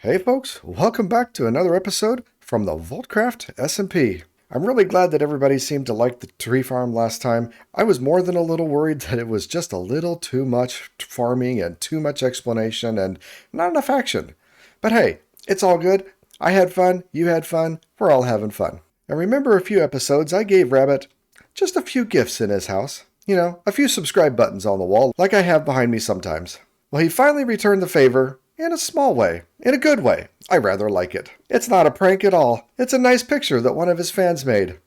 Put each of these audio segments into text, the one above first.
Hey folks, welcome back to another episode from the Vaultcraft SMP. I'm really glad that everybody seemed to like the tree farm last time. I was more than a little worried that it was just a little too much farming and too much explanation and not enough action. But hey, it's all good. I had fun, you had fun, we're all having fun. And remember a few episodes I gave Rabbit just a few gifts in his house. You know, a few subscribe buttons on the wall like I have behind me sometimes. Well, he finally returned the favor. In a small way. In a good way. I rather like it. It's not a prank at all. It's a nice picture that one of his fans made.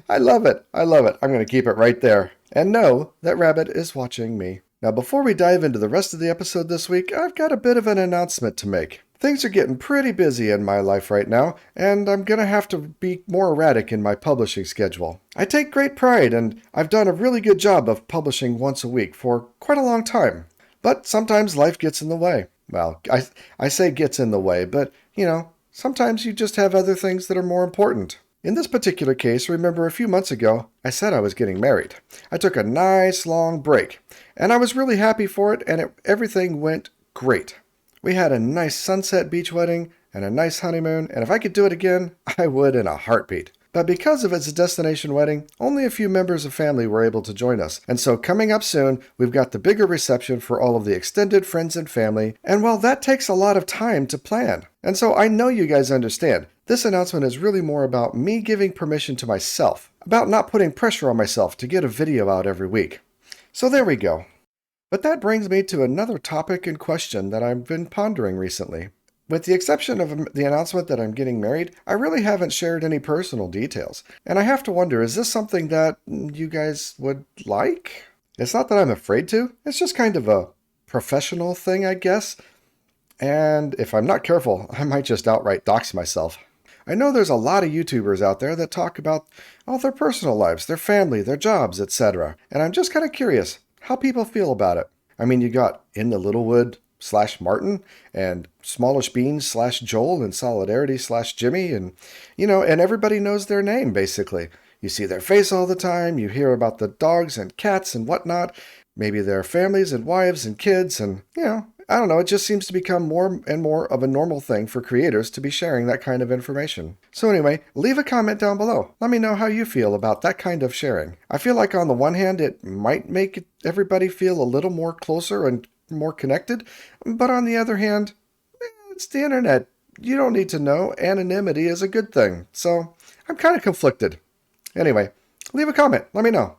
I love it. I love it. I'm going to keep it right there. And know that Rabbit is watching me. Now, before we dive into the rest of the episode this week, I've got a bit of an announcement to make. Things are getting pretty busy in my life right now, and I'm going to have to be more erratic in my publishing schedule. I take great pride, and I've done a really good job of publishing once a week for quite a long time. But sometimes life gets in the way. Well, I say gets in the way, but, you know, sometimes you just have other things that are more important. In this particular case, remember a few months ago, I said I was getting married. I took a nice long break, and I was really happy for it, and everything went great. We had a nice sunset beach wedding and a nice honeymoon, and if I could do it again, I would in a heartbeat. But because of its destination wedding, only a few members of family were able to join us. And so coming up soon, we've got the bigger reception for all of the extended friends and family. And well, that takes a lot of time to plan. And so I know you guys understand. This announcement is really more about me giving permission to myself, about not putting pressure on myself to get a video out every week. So there we go. But that brings me to another topic and question that I've been pondering recently. With the exception of the announcement that I'm getting married, I really haven't shared any personal details. And I have to wonder, is this something that you guys would like? It's not that I'm afraid to. It's just kind of a professional thing, I guess. And if I'm not careful, I might just outright dox myself. I know there's a lot of YouTubers out there that talk about all their personal lives, their family, their jobs, etc. And I'm just kind of curious how people feel about it. I mean, you got In the Littlewood / Martin and Smallish Beans / Joel and Solidarity / Jimmy and, you know, and everybody knows their name basically. You see their face all the time, you hear about the dogs and cats and whatnot, maybe their families and wives and kids and, you know, I don't know, it just seems to become more and more of a normal thing for creators to be sharing that kind of information. So anyway, leave a comment down below. Let me know how you feel about that kind of sharing. I feel like on the one hand, it might make everybody feel a little more closer and more connected, but on the other hand, it's the internet. You don't need to know. Anonymity is a good thing. So I'm kind of conflicted. Anyway, leave a comment. Let me know.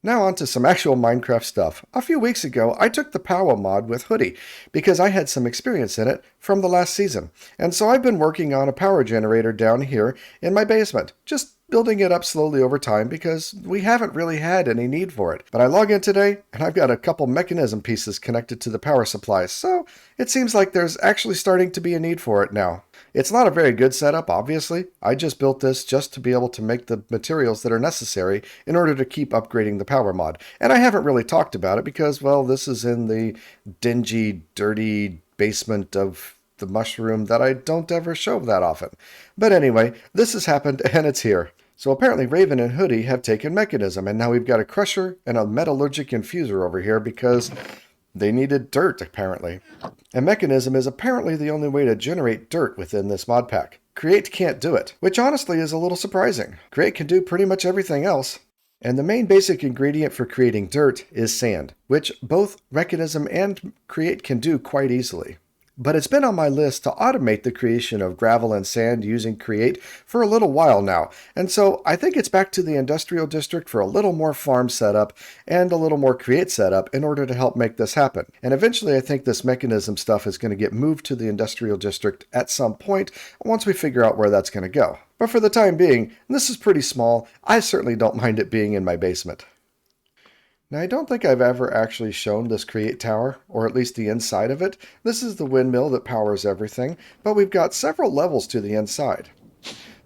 Now on to some actual Minecraft stuff. A few weeks ago, I took the power mod with Hoodie because I had some experience in it from the last season. And so I've been working on a power generator down here in my basement, just building it up slowly over time because we haven't really had any need for it. But I log in today and I've got a couple mechanism pieces connected to the power supplies, so it seems like there's actually starting to be a need for it now. It's not a very good setup, obviously. I just built this just to be able to make the materials that are necessary in order to keep upgrading the power mod. And I haven't really talked about it because, well, this is in the dingy, dirty basement of the mushroom that I don't ever show that often. But anyway, this has happened and it's here. So apparently Raven and Hoodie have taken Mechanism, and now we've got a crusher and a metallurgic infuser over here because they needed dirt, apparently. And Mechanism is apparently the only way to generate dirt within this mod pack. Create can't do it, which honestly is a little surprising. Create can do pretty much everything else. And the main basic ingredient for creating dirt is sand, which both Mechanism and Create can do quite easily. But it's been on my list to automate the creation of gravel and sand using Create for a little while now, and so I think it's back to the industrial district for a little more farm setup and a little more Create setup in order to help make this happen. And eventually I think this Mechanism stuff is going to get moved to the industrial district at some point once we figure out where that's going to go. But for the time being, this is pretty small. I certainly don't mind it being in my basement. Now, I don't think I've ever actually shown this Create tower, or at least the inside of it. This is the windmill that powers everything, but we've got several levels to the inside.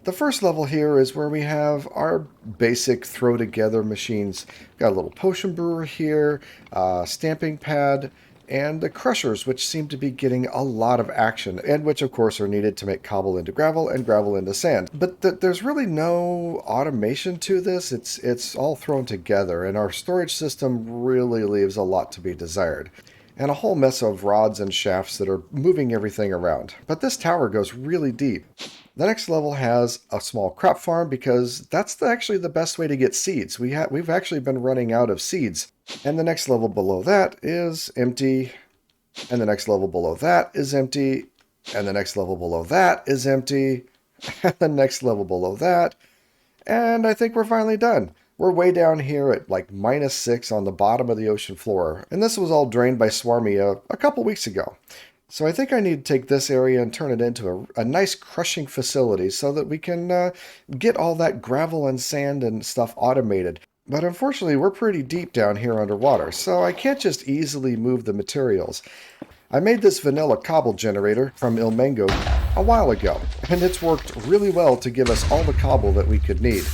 The first level here is where we have our basic throw-together machines. We've got a little potion brewer here, stamping pad, and the crushers, which seem to be getting a lot of action, and which of course are needed to make cobble into gravel and gravel into sand. But there's really no automation to this. It's all thrown together, and our storage system really leaves a lot to be desired. and a whole mess of rods and shafts that are moving everything around. But this tower goes really deep. The next level has a small crop farm because that's actually the best way to get seeds. We've actually been running out of seeds. And the next level below that is empty. And the next level below that is empty. And the next level below that is empty. And the next level below that. And I think we're finally done. We're way down here at like -6 on the bottom of the ocean floor. And this was all drained by Swarmy a couple weeks ago. So I think I need to take this area and turn it into a nice crushing facility so that we can get all that gravel and sand and stuff automated. But unfortunately, we're pretty deep down here underwater, so I can't just easily move the materials. I made this vanilla cobble generator from Ilmengo a while ago, and it's worked really well to give us all the cobble that we could need.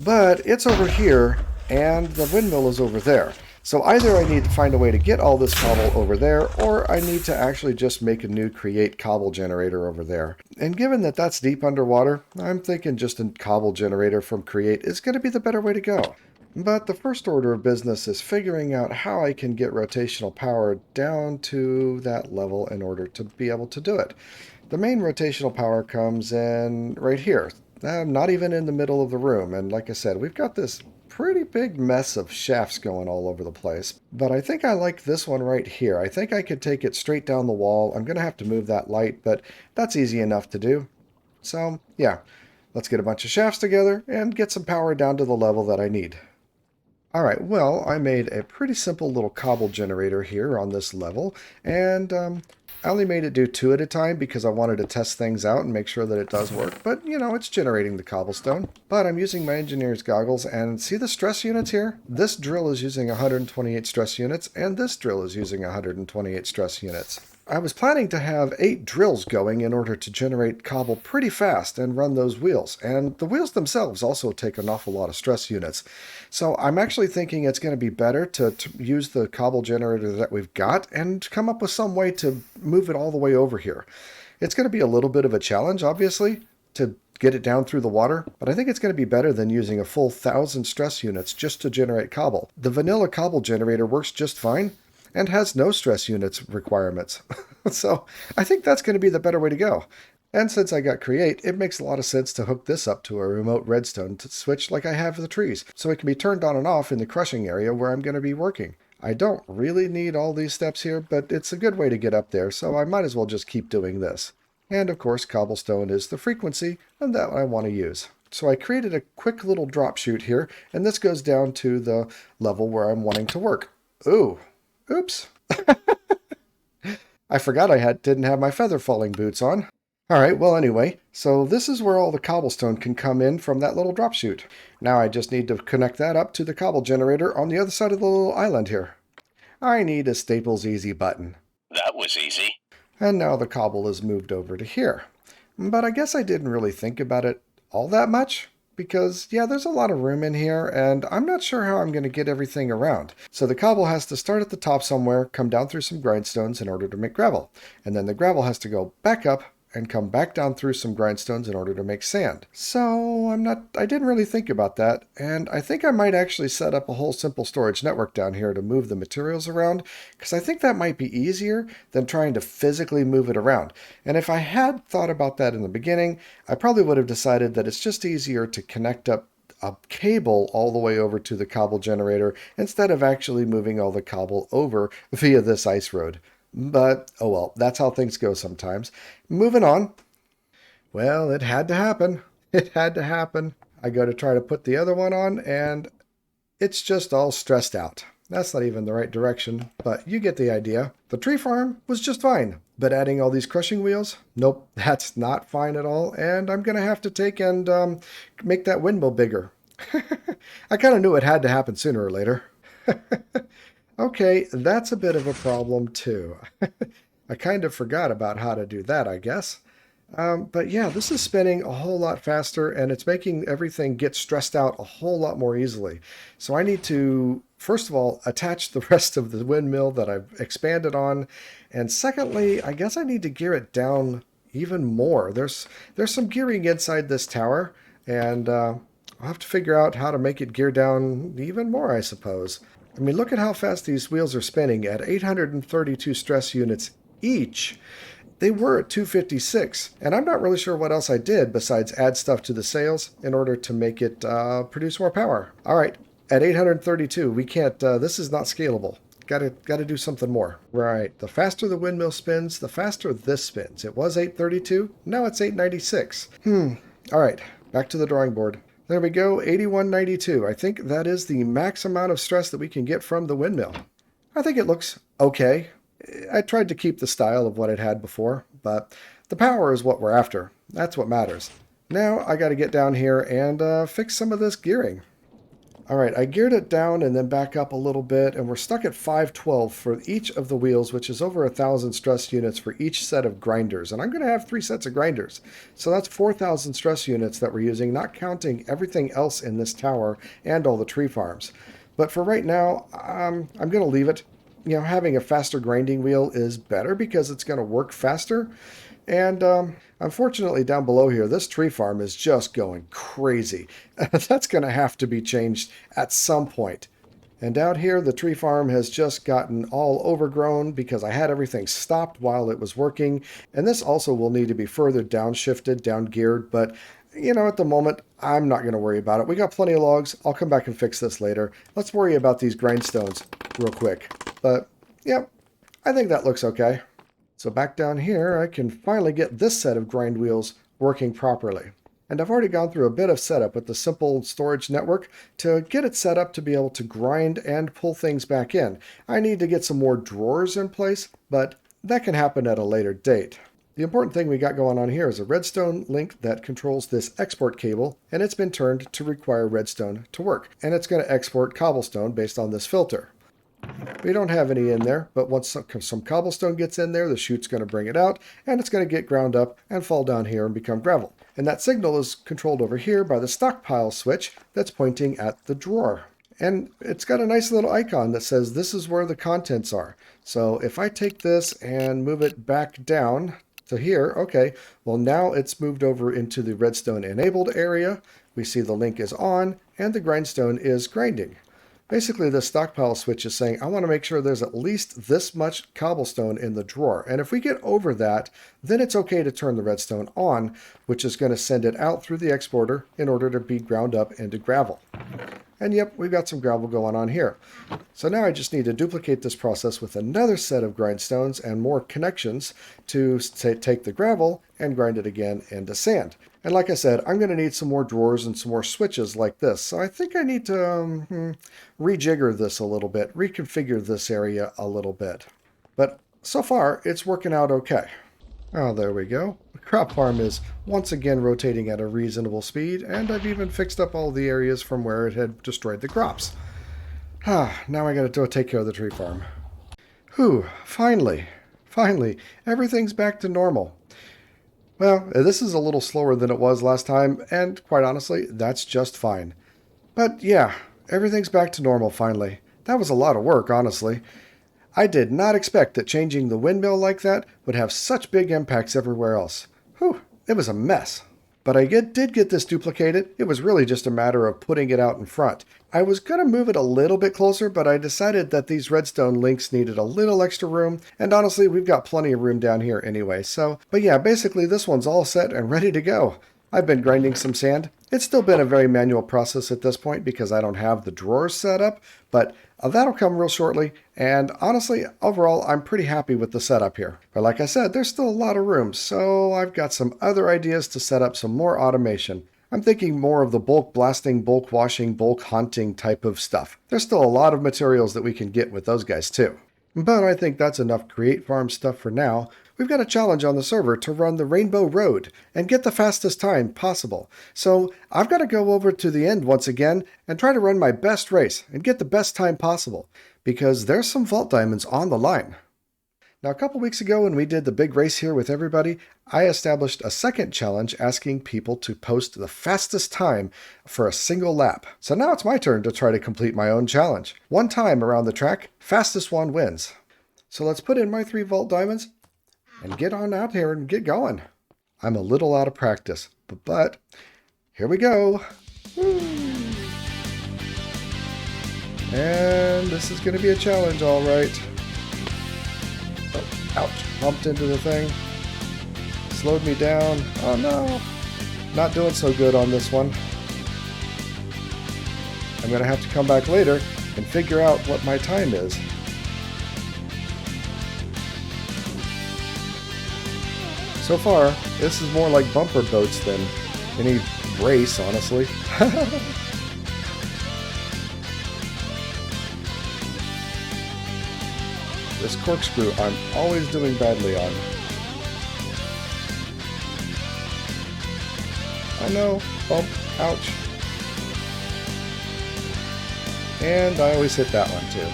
But it's over here, and the windmill is over there. So either I need to find a way to get all this cobble over there, or I need to actually just make a new create cobble generator over there. And given that that's deep underwater, I'm thinking just a cobble generator from create is going to be the better way to go. But the first order of business is figuring out how I can get rotational power down to that level in order to be able to do it. The main rotational power comes in right here, not even in the middle of the room. And like I said, we've got this pretty big mess of shafts going all over the place. But I think I like this one right here. I think I could take it straight down the wall. I'm going to have to move that light, but that's easy enough to do. So yeah, let's get a bunch of shafts together and get some power down to the level that I need. Alright, well, I made a pretty simple little cobble generator here on this level, and I only made it do 2 at a time because I wanted to test things out and make sure that it does work, but, you know, it's generating the cobblestone. But I'm using my engineer's goggles, and see the stress units here? This drill is using 128 stress units, and this drill is using 128 stress units. I was planning to have 8 drills going in order to generate cobble pretty fast and run those wheels. And the wheels themselves also take an awful lot of stress units. So I'm actually thinking it's going to be better to use the cobble generator that we've got and come up with some way to move it all the way over here. It's going to be a little bit of a challenge, obviously, to get it down through the water, but I think it's going to be better than using a full 1,000 stress units just to generate cobble. The vanilla cobble generator works just fine and has no stress units requirements. So I think that's going to be the better way to go. And since I got create, it makes a lot of sense to hook this up to a remote redstone switch like I have the trees, so it can be turned on and off in the crushing area where I'm going to be working. I don't really need all these steps here, but it's a good way to get up there, so I might as well just keep doing this. And of course, cobblestone is the frequency and that I want to use. So I created a quick little drop chute here, and this goes down to the level where I'm wanting to work. Ooh. Oops. I forgot I didn't have my feather falling boots on. Alright, well anyway, so this is where all the cobblestone can come in from that little drop chute. Now I just need to connect that up to the cobble generator on the other side of the little island here. I need a Staples Easy button. That was easy. And now the cobble is moved over to here. But I guess I didn't really think about it all that much. Because, yeah, there's a lot of room in here, and I'm not sure how I'm going to get everything around. So the cobble has to start at the top somewhere, come down through some grindstones in order to make gravel. And then the gravel has to go back up and come back down through some grindstones in order to make sand. So I didn't really think about that, and I think I might actually set up a whole simple storage network down here to move the materials around, because I think that might be easier than trying to physically move it around. And if I had thought about that in the beginning, I probably would have decided that it's just easier to connect up a cable all the way over to the cobble generator instead of actually moving all the cobble over via this ice road. But, oh well, that's how things go sometimes. Moving on. Well, it had to happen. It had to happen. I go to try to put the other one on, and it's just all stressed out. That's not even the right direction, but you get the idea. The tree farm was just fine, but adding all these crushing wheels? Nope, that's not fine at all, and I'm going to have to take and make that windmill bigger. I kind of knew it had to happen sooner or later. Okay, that's a bit of a problem too. I kind of forgot about how to do that, I guess. But yeah, this is spinning a whole lot faster, and it's making everything get stressed out a whole lot more easily. So I need to, first of all, attach the rest of the windmill that I've expanded on. And secondly, I guess I need to gear it down even more. There's some gearing inside this tower, and I'll have to figure out how to make it gear down even more, I suppose. I mean, look at how fast these wheels are spinning at 832 stress units each. They were at 256, and I'm not really sure what else I did besides add stuff to the sails in order to make it produce more power. All right, at 832, we can't, this is not scalable. Gotta do something more. Right, the faster the windmill spins, the faster this spins. It was 832, now it's 896. All right, back to the drawing board. There we go, 8192. I think that is the max amount of stress that we can get from the windmill. I think it looks okay. I tried to keep the style of what it had before, but the power is what we're after. That's what matters. Now I got to get down here and fix some of this gearing. All right, I geared it down and then back up a little bit, and we're stuck at 512 for each of the wheels, which is over 1,000 stress units for each set of grinders. And I'm going to have 3 sets of grinders. So that's 4,000 stress units that we're using, not counting everything else in this tower and all the tree farms. But for right now, I'm going to leave it. You know, having a faster grinding wheel is better because it's going to work faster. And unfortunately, down below here, this tree farm is just going crazy. That's going to have to be changed at some point. And out here, the tree farm has just gotten all overgrown because I had everything stopped while it was working. And this also will need to be further downshifted, down geared. But, you know, at the moment, I'm not going to worry about it. We got plenty of logs. I'll come back and fix this later. Let's worry about these grindstones real quick. But, yep, I think that looks okay. So back down here, I can finally get this set of grind wheels working properly. And I've already gone through a bit of setup with the simple storage network to get it set up to be able to grind and pull things back in. I need to get some more drawers in place, but that can happen at a later date. The important thing we got going on here is a redstone link that controls this export cable, and it's been turned to require redstone to work. And it's going to export cobblestone based on this filter. We don't have any in there, but once some cobblestone gets in there, the chute's going to bring it out, and it's going to get ground up and fall down here and become gravel. And that signal is controlled over here by the stockpile switch that's pointing at the drawer. And it's got a nice little icon that says this is where the contents are. So if I take this and move it back down to here, okay, well now it's moved over into the redstone enabled area. We see the link is on, and the grindstone is grinding. Basically, the stockpile switch is saying, I want to make sure there's at least this much cobblestone in the drawer. And if we get over that, then it's okay to turn the redstone on, which is going to send it out through the exporter in order to be ground up into gravel. And yep, we've got some gravel going on here. So now I just need to duplicate this process with another set of grindstones and more connections to take the gravel and grind it again into sand. And like I said, I'm going to need some more drawers and some more switches like this. So I think I need to rejigger this a little bit, reconfigure this area a little bit. But so far, it's working out okay. Oh, there we go. The crop farm is once again rotating at a reasonable speed, and I've even fixed up all the areas from where it had destroyed the crops. Now I got to go take care of the tree farm. Whew, finally, everything's back to normal. Well, this is a little slower than it was last time, and quite honestly, that's just fine. But yeah, everything's back to normal finally. That was a lot of work, honestly. I did not expect that changing the windmill like that would have such big impacts everywhere else. Whew, it was a mess. But I did get this duplicated. It was really just a matter of putting it out in front. I was going to move it a little bit closer, but I decided that these redstone links needed a little extra room, and honestly, we've got plenty of room down here anyway. But yeah, basically this one's all set and ready to go. I've been grinding some sand. It's still been a very manual process at this point because I don't have the drawers set up, but that'll come real shortly, and honestly, overall, I'm pretty happy with the setup here. But like I said, there's still a lot of room, so I've got some other ideas to set up some more automation. I'm thinking more of the bulk blasting, bulk washing, bulk hunting type of stuff. There's still a lot of materials that we can get with those guys too. But I think that's enough Create Farm stuff for now. We've got a challenge on the server to run the Rainbow Road and get the fastest time possible. So I've got to go over to the end once again and try to run my best race and get the best time possible, because there's some vault diamonds on the line. Now, a couple weeks ago when we did the big race here with everybody, I established a second challenge asking people to post the fastest time for a single lap. So now it's my turn to try to complete my own challenge. One time around the track, fastest one wins. So let's put in my 3 vault diamonds and get on out here and get going. I'm a little out of practice, but here we go. Woo! And this is going to be a challenge, all right. Oh, ouch. Bumped into the thing. Slowed me down. Oh no. Not doing so good on this one. I'm going to have to come back later and figure out what my time is. So far, this is more like bumper boats than any race, honestly. This corkscrew I'm always doing badly on. I know, bump, ouch. And I always hit that one too.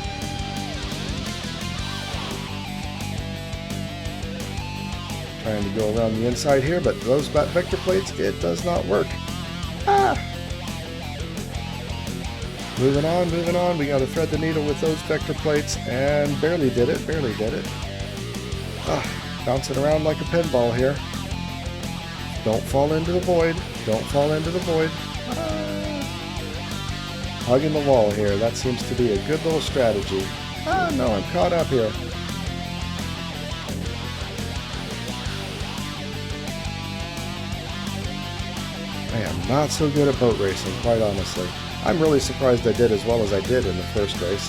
Trying to go around the inside here, but those vector plates, it does not work. Ah! Moving on. We got to thread the needle with those vector plates, and barely did it. Ah, bouncing around like a pinball here. Don't fall into the void. Ah. Hugging the wall here. That seems to be a good little strategy. Ah, no, I'm caught up here. I am not so good at boat racing, quite honestly. I'm really surprised I did as well as I did in the first race.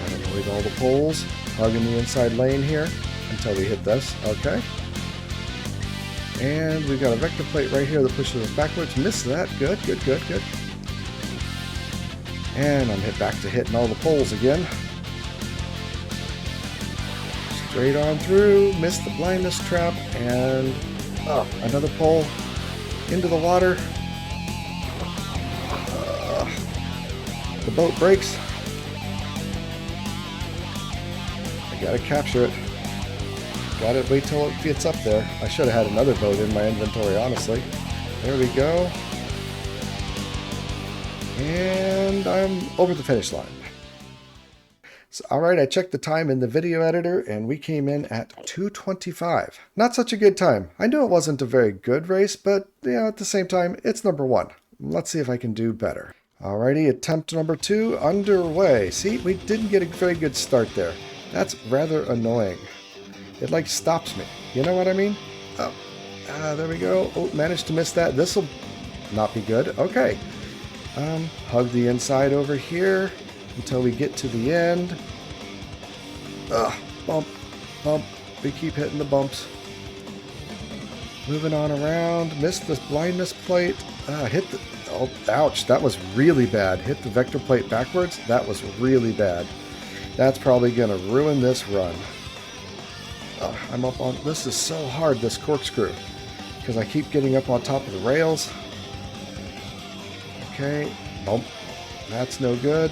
Gotta avoid all the poles, hugging the inside lane here until we hit this. Okay. And we've got a vector plate right here that pushes us backwards. Missed that. Good. And I'm back to hitting all the poles again. Straight on through, missed the blindness trap, and another pole into the water. The boat breaks. I gotta capture it. Gotta wait till it gets up there. I should have had another boat in my inventory, honestly. There we go. And I'm over the finish line. So, alright, I checked the time in the video editor and we came in at 2:25. Not such a good time. I knew it wasn't a very good race, but at the same time, it's number 1. Let's see if I can do better. Alrighty, attempt number 2 underway. See, we didn't get a very good start there. That's rather annoying. It like stops me. You know what I mean? Oh, there we go. Oh, managed to miss that. This'll not be good. Okay. Hug the inside over here until we get to the end. Bump. We keep hitting the bumps. Moving on around. Missed this blindness plate. Hit the... Oh, ouch. That was really bad. Hit the vector plate backwards. That was really bad. That's probably going to ruin this run. I'm up on... This is so hard, this corkscrew. Because I keep getting up on top of the rails. Okay. Bump. That's no good.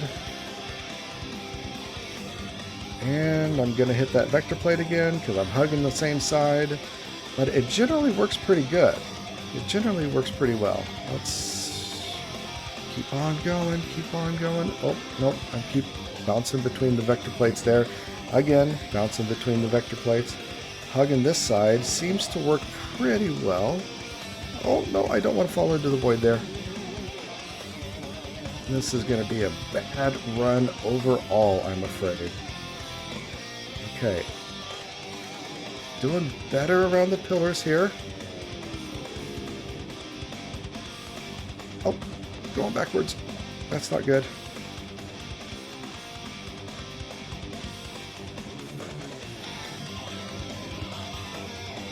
And I'm going to hit that vector plate again because I'm hugging the same side. But it generally works pretty good. It generally works pretty well. Let's keep on going. Oh, nope. I keep bouncing between the vector plates there. Again, bouncing between the vector plates. Hugging this side seems to work pretty well. Oh, no, I don't want to fall into the void there. This is going to be a bad run overall, I'm afraid. Okay. Doing better around the pillars here. Oh, going backwards. That's not good.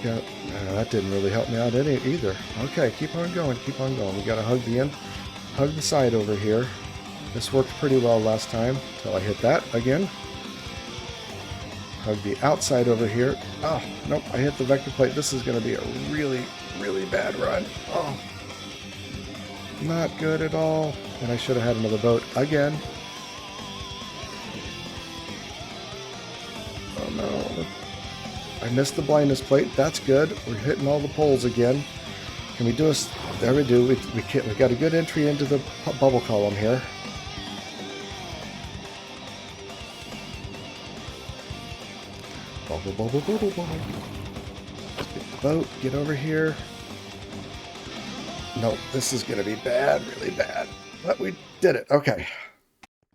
Yeah, that didn't really help me out either. Okay, keep on going. We gotta hug the end. Hug the side over here. This worked pretty well last time until I hit that again. Hug the outside over here. Oh, nope, I hit the vector plate. This is going to be a really, really bad run. Oh, not good at all. And I should have had another boat again. Oh no. I missed the blindness plate. That's good. We're hitting all the poles again. Can we do a... There we do. We got a good entry into the bubble column here. Bubble. Get the boat. Get over here. No, this is going to be bad, really bad. But we did it. Okay.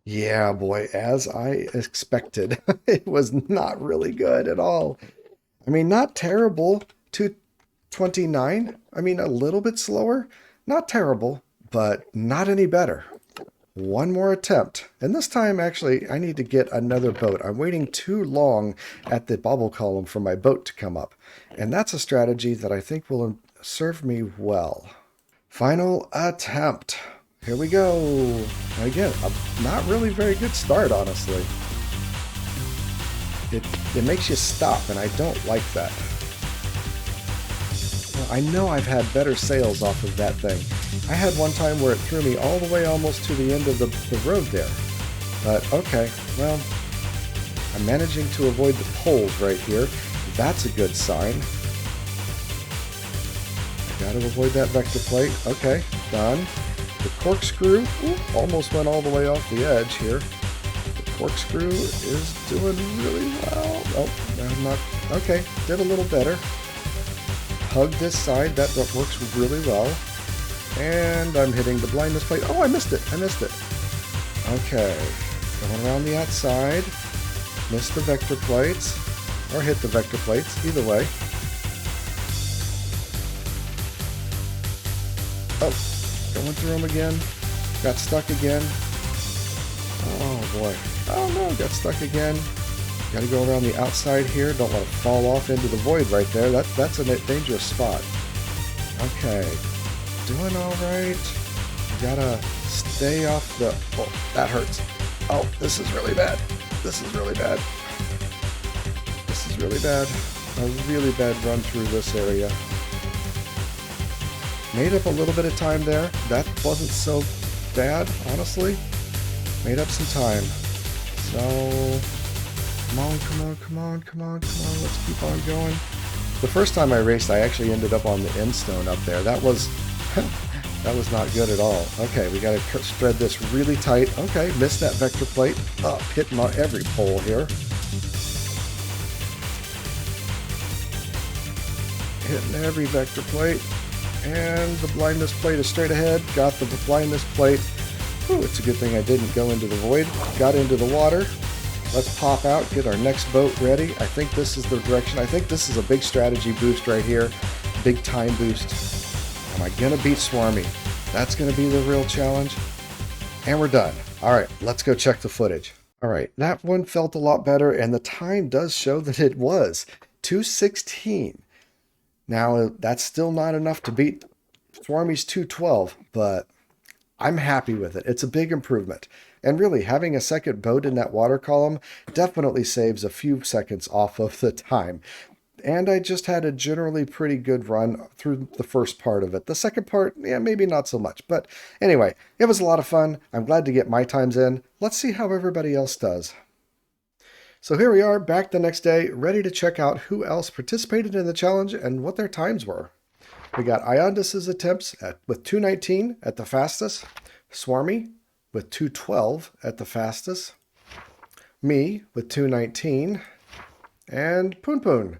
Yeah, boy, as I expected, it was not really good at all. I mean, not terrible. 229. I mean, a little bit slower. Not terrible, but not any better. One more attempt. And this time, actually, I need to get another boat. I'm waiting too long at the bubble column for my boat to come up. And that's a strategy that I think will serve me well. Final attempt. Here we go. Again, a not really very good start, honestly. It makes you stop, and I don't like that. I know I've had better sails off of that thing. I had one time where it threw me all the way almost to the end of the road there. But okay, well, I'm managing to avoid the poles right here. That's a good sign. I gotta avoid that vector plate. Okay, done. The corkscrew, almost went all the way off the edge here. The corkscrew is doing really well. Oh, I'm not, okay, did a little better. Hug this side, that works really well. And I'm hitting the blindness plate. Oh, I missed it. Okay, going around the outside. Missed the vector plates, or hit the vector plates, either way. Oh, going through them again. Got stuck again. Oh boy. Oh no, got stuck again. Got to go around the outside here. Don't want to fall off into the void right there. That's a dangerous spot. Okay. Doing all right. Gotta stay off the... Oh, that hurts. Oh, this is really bad. This is really bad. A really bad run through this area. Made up a little bit of time there. That wasn't so bad, honestly. Made up some time. So... Come on. Let's keep on going. The first time I raced, I actually ended up on the end stone up there. That was that was not good at all. Okay, we got to spread this really tight. Okay, missed that vector plate. Up, hitting on every pole here. Hitting every vector plate. And the blindness plate is straight ahead. Got the blindness plate. Ooh, it's a good thing I didn't go into the void. Got into the water. Let's pop out, get our next boat ready. I think this is the direction. I think this is a big strategy boost right here. Big time boost. Am I going to beat Swarmy? That's going to be the real challenge. And we're done. All right, let's go check the footage. All right, that one felt a lot better, and the time does show that it was 2:16. Now, that's still not enough to beat Swarmy's 2:12, but I'm happy with it. It's a big improvement. And really, having a second boat in that water column definitely saves a few seconds off of the time. And I just had a generally pretty good run through the first part of it. The second part, yeah, maybe not so much. But anyway, it was a lot of fun. I'm glad to get my times in. Let's see how everybody else does. So here we are, back the next day, ready to check out who else participated in the challenge and what their times were. We got Iondis's attempts with 2:19 at the fastest, Swarmy with 2:12 at the fastest, me with 2:19, and Poon Poon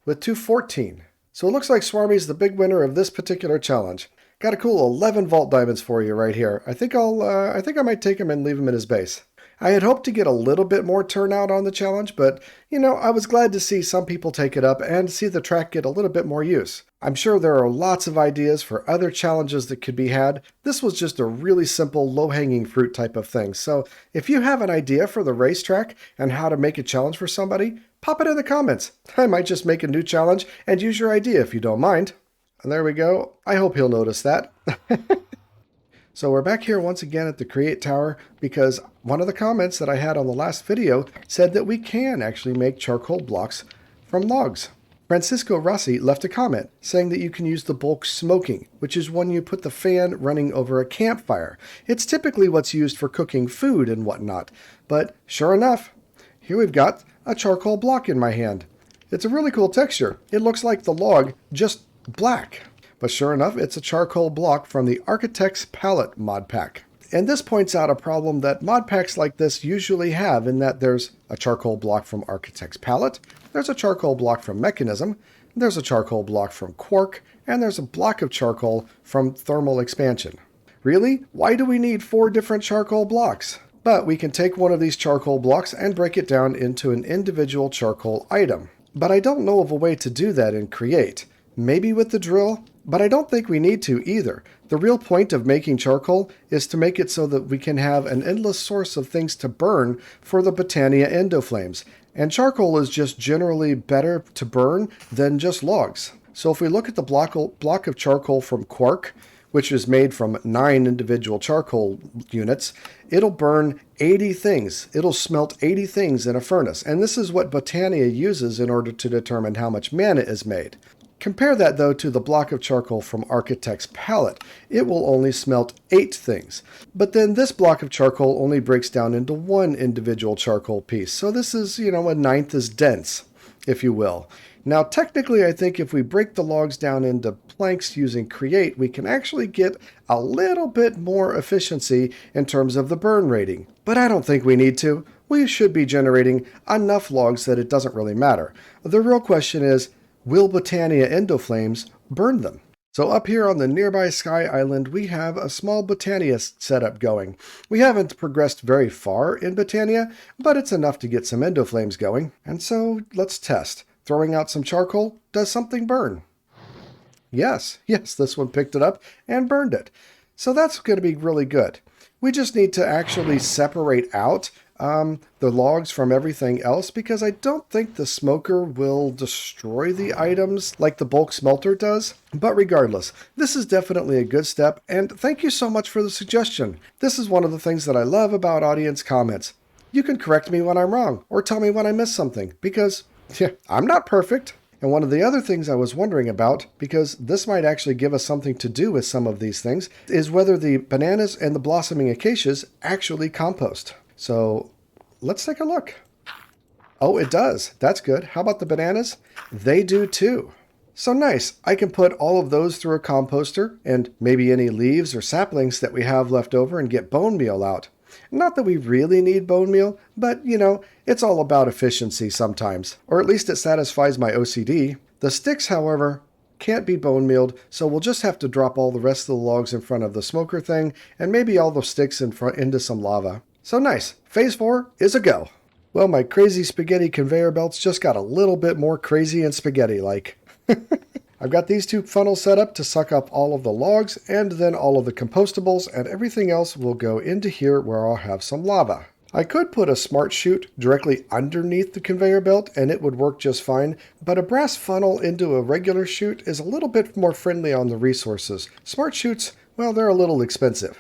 with 2:14. So it looks like Swarmy's the big winner of this particular challenge. Got a cool 11 vault diamonds for you right here. I think I might take him and leave him in his base. I had hoped to get a little bit more turnout on the challenge, but, you know, I was glad to see some people take it up and see the track get a little bit more use. I'm sure there are lots of ideas for other challenges that could be had. This was just a really simple, low-hanging fruit type of thing. So if you have an idea for the racetrack and how to make a challenge for somebody, pop it in the comments. I might just make a new challenge and use your idea if you don't mind. And there we go. I hope he'll notice that. So we're back here once again at the Create Tower because one of the comments that I had on the last video said that we can actually make charcoal blocks from logs. Francisco Rossi left a comment saying that you can use the bulk smoking, which is when you put the fan running over a campfire. It's typically what's used for cooking food and whatnot. But sure enough, here we've got a charcoal block in my hand. It's a really cool texture. It looks like the log, just black. But sure enough, it's a charcoal block from the Architect's Palette mod pack. And this points out a problem that mod packs like this usually have, in that there's a charcoal block from Architect's Palette, there's a charcoal block from Mechanism, there's a charcoal block from quark, and there's a block of charcoal from thermal expansion. Really? Why do we need 4 different charcoal blocks? But we can take one of these charcoal blocks and break it down into an individual charcoal item. But I don't know of a way to do that in Create. Maybe with the drill? But I don't think we need to either. The real point of making charcoal is to make it so that we can have an endless source of things to burn for the Botania endoflames. And charcoal is just generally better to burn than just logs. So if we look at the block of charcoal from quark, which is made from 9 individual charcoal units, it'll burn 80 things. It'll smelt 80 things in a furnace. And this is what Botania uses in order to determine how much mana is made. Compare that, though, to the block of charcoal from Architect's Palette. It will only smelt 8 things. But then this block of charcoal only breaks down into 1 individual charcoal piece. So this is, a 1/9 as dense, if you will. Now, technically, I think if we break the logs down into planks using Create, we can actually get a little bit more efficiency in terms of the burn rating. But I don't think we need to. We should be generating enough logs that it doesn't really matter. The real question is, will Botania endoflames burn them? So up here on the nearby Sky Island, we have a small Botania setup going. We haven't progressed very far in Botania, but it's enough to get some endoflames going. And so let's test. Throwing out some charcoal, does something burn? Yes, this one picked it up and burned it. So that's going to be really good. We just need to actually separate out the logs from everything else, because I don't think the smoker will destroy the items like the bulk smelter does. But regardless, this is definitely a good step, and thank you so much for the suggestion. This is one of the things that I love about audience comments. You can correct me when I'm wrong, or tell me when I missed something, because I'm not perfect. And one of the other things I was wondering about, because this might actually give us something to do with some of these things, is whether the bananas and the blossoming acacias actually compost. So let's take a look. Oh, it does. That's good. How about the bananas? They do too. So nice. I can put all of those through a composter and maybe any leaves or saplings that we have left over and get bone meal out. Not that we really need bone meal, but it's all about efficiency sometimes. Or at least it satisfies my OCD. The sticks, however, can't be bone mealed, so we'll just have to drop all the rest of the logs in front of the smoker thing and maybe all the sticks into some lava. So nice. Phase 4 is a go. Well, my crazy spaghetti conveyor belts just got a little bit more crazy and spaghetti-like. I've got these 2 funnels set up to suck up all of the logs and then all of the compostables, and everything else will go into here where I'll have some lava. I could put a smart chute directly underneath the conveyor belt and it would work just fine, but a brass funnel into a regular chute is a little bit more friendly on the resources. Smart chutes, well, they're a little expensive.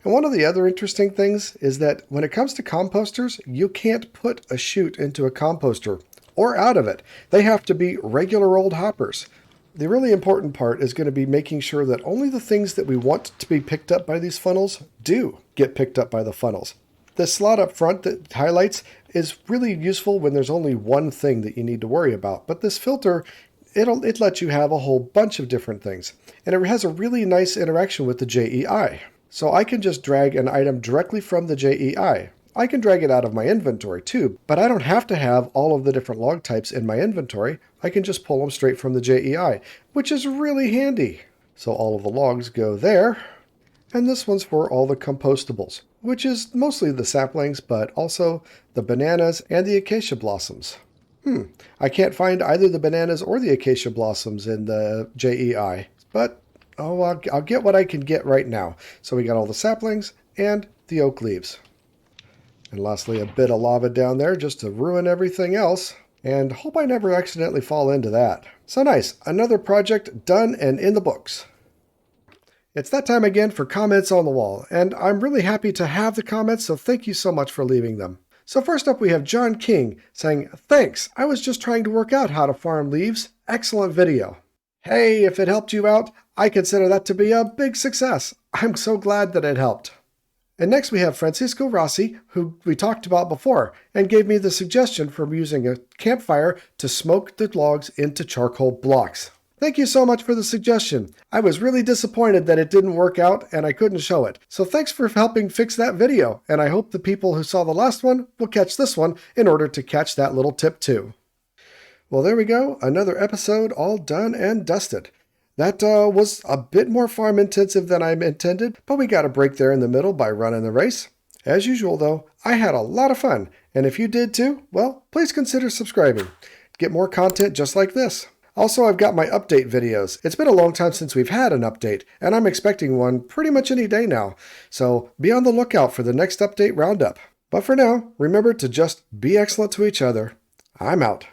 And one of the other interesting things is that when it comes to composters, you can't put a chute into a composter or out of it. They have to be regular old hoppers. The really important part is going to be making sure that only the things that we want to be picked up by these funnels do get picked up by the funnels. The slot up front that highlights is really useful when there's only one thing that you need to worry about. But this filter, it lets you have a whole bunch of different things. And it has a really nice interaction with the JEI. So I can just drag an item directly from the JEI. I can drag it out of my inventory too, but I don't have to have all of the different log types in my inventory. I can just pull them straight from the JEI, which is really handy. So all of the logs go there, and this one's for all the compostables, which is mostly the saplings, but also the bananas and the acacia blossoms. I can't find either the bananas or the acacia blossoms in the JEI, but I'll get what I can get right now. So we got all the saplings and the oak leaves. And lastly, a bit of lava down there just to ruin everything else. And hope I never accidentally fall into that. So nice, another project done and in the books. It's that time again for comments on the wall, and I'm really happy to have the comments, so thank you so much for leaving them. So first up we have John King saying, "Thanks, I was just trying to work out how to farm leaves. Excellent video." Hey, if it helped you out, I consider that to be a big success. I'm so glad that it helped. And next we have Francisco Rossi, who we talked about before, and gave me the suggestion for using a campfire to smoke the logs into charcoal blocks. Thank you so much for the suggestion. I was really disappointed that it didn't work out and I couldn't show it. So thanks for helping fix that video, and I hope the people who saw the last one will catch this one in order to catch that little tip too. Well, there we go. Another episode all done and dusted. That was a bit more farm intensive than I intended, but we got a break there in the middle by running the race. As usual, though, I had a lot of fun, and if you did too, well, please consider subscribing. Get more content just like this. Also, I've got my update videos. It's been a long time since we've had an update, and I'm expecting one pretty much any day now, so be on the lookout for the next update roundup. But for now, remember to just be excellent to each other. I'm out.